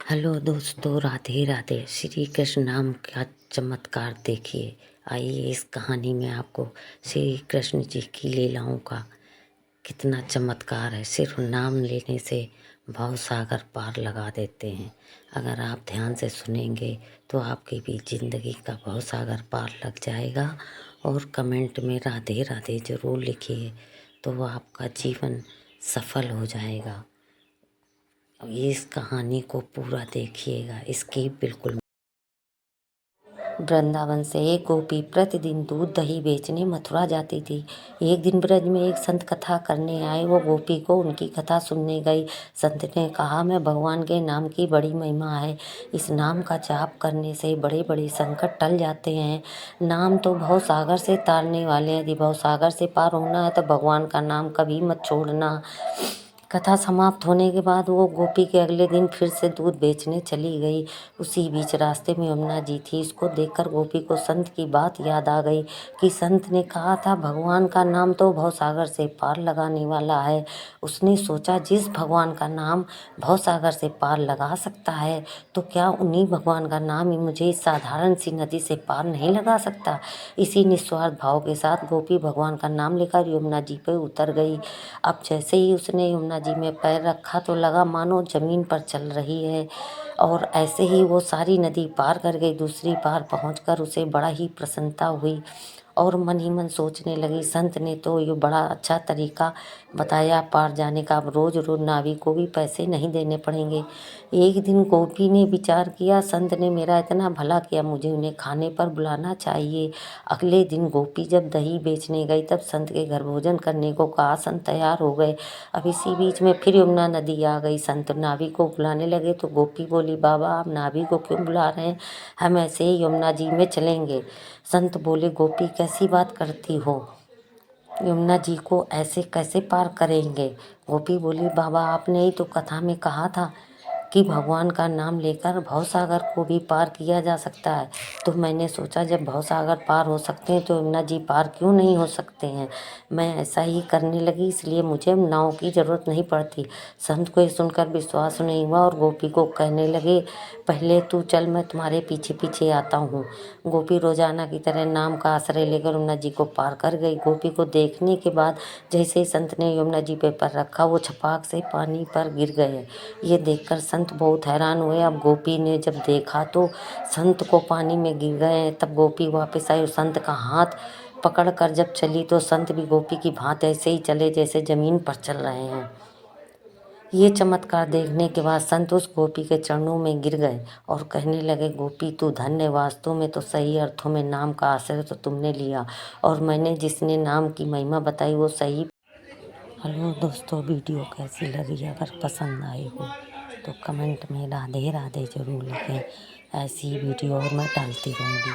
Hello दोस्तों, राधे राधे। श्री कृष्ण नाम का चमत्कार देखिए। आइए इस कहानी में आपको श्री कृष्ण जी की लीलाओं का कितना चमत्कार है। सिर्फ नाम लेने से भव सागर पार लगा देते हैं। अगर आप ध्यान से सुनेंगे तो आपकी भी जिंदगी का भव सागर पार लग जाएगा। और कमेंट में राधे राधे जरूर लिखिए तो आपका जीवन सफल हो जाएगा। इस कहानी को पूरा देखिएगा, इसकी बिल्कुल। वृंदावन से एक गोपी प्रतिदिन दूध दही बेचने मथुरा जाती थी। एक दिन ब्रज में एक संत कथा करने आए। वो गोपी को उनकी कथा सुनने गई। संत ने कहा, मैं भगवान के नाम की बड़ी महिमा है। इस नाम का जाप करने से बड़े बड़े संकट टल जाते हैं। नाम तो भव सागर से तारने वाले हैं। यदि भव सागर से पार होना है तो भगवान का नाम कभी मत छोड़ना। कथा समाप्त होने के बाद वो गोपी के अगले दिन फिर से दूध बेचने चली गई। उसी बीच रास्ते में यमुना जी थी। इसको देखकर गोपी को संत की बात याद आ गई कि संत ने कहा था भगवान का नाम तो भवसागर से पार लगाने वाला है। उसने सोचा, जिस भगवान का नाम भवसागर से पार लगा सकता है तो क्या उन्हीं भगवान का नाम ही मुझे इस साधारण सी नदी से पार नहीं लगा सकता। इसी निस्वार्थ भाव के साथ गोपी भगवान का नाम लेकर यमुना जी पे उतर गई। अब जैसे ही उसने यमुना जी में पैर रखा तो लगा मानो जमीन पर चल रही है। और ऐसे ही वो सारी नदी पार कर गई। दूसरी पार पहुंचकर उसे बड़ा ही प्रसन्नता हुई और मन ही मन सोचने लगी, संत ने तो ये बड़ा अच्छा तरीका बताया पार जाने का। अब रोज रोज नावी को भी पैसे नहीं देने पड़ेंगे। एक दिन गोपी ने विचार किया, संत ने मेरा इतना भला किया, मुझे उन्हें खाने पर बुलाना चाहिए। अगले दिन गोपी जब दही बेचने गई तब संत के घर भोजन करने को कहा। संत तैयार हो गए। अब इसी बीच में फिर यमुना नदी आ गई। संत नावी को बुलाने लगे तो गोपी बोली, बाबा आप नावी को क्यों बुला रहे हैं, हम ऐसे ही यमुना जी में चलेंगे। संत बोले, गोपी कैसी बात करती हो, यमुना जी को ऐसे कैसे पार करेंगे। गोपी बोली, बाबा आपने ही तो कथा में कहा था कि भगवान का नाम लेकर भवसागर को भी पार किया जा सकता है। तो मैंने सोचा जब भवसागर पार हो सकते हैं तो यमुना जी पार क्यों नहीं हो सकते हैं। मैं ऐसा ही करने लगी, इसलिए मुझे नाव की ज़रूरत नहीं पड़ती। संत को ये सुनकर विश्वास नहीं हुआ और गोपी को कहने लगे, पहले तू चल, मैं तुम्हारे पीछे पीछे आता हूँ। गोपी रोजाना की तरह नाम का आश्रय लेकर यमुना जी को पार कर गई। गोपी को देखने के बाद जैसे ही संत ने यमुना जी पे पैर रखा वो छपाक से पानी पर गिर गए। ये देखकर संत बहुत हैरान हुए। अब गोपी ने जब देखा तो संत को पानी में गिर गए। तब गोपी वापस आई और संत का हाथ पकड़ कर जब चली तो संत भी गोपी की भांति ऐसे ही चले जैसे जमीन पर चल रहे हैं। ये चमत्कार देखने के बाद संत उस गोपी के चरणों में गिर गए और कहने लगे, गोपी तू धन्य, वास्तव में तो सही अर्थों में नाम का आश्रय तो तुमने लिया और मैंने जिसने नाम की महिमा बताई वो सही। हेलो दोस्तों, वीडियो कैसी लगी? अगर पसंद आई हो तो कमेंट में राधे राधे जरूर लिखें। ऐसी वीडियो और मैं डालती रहूँगी।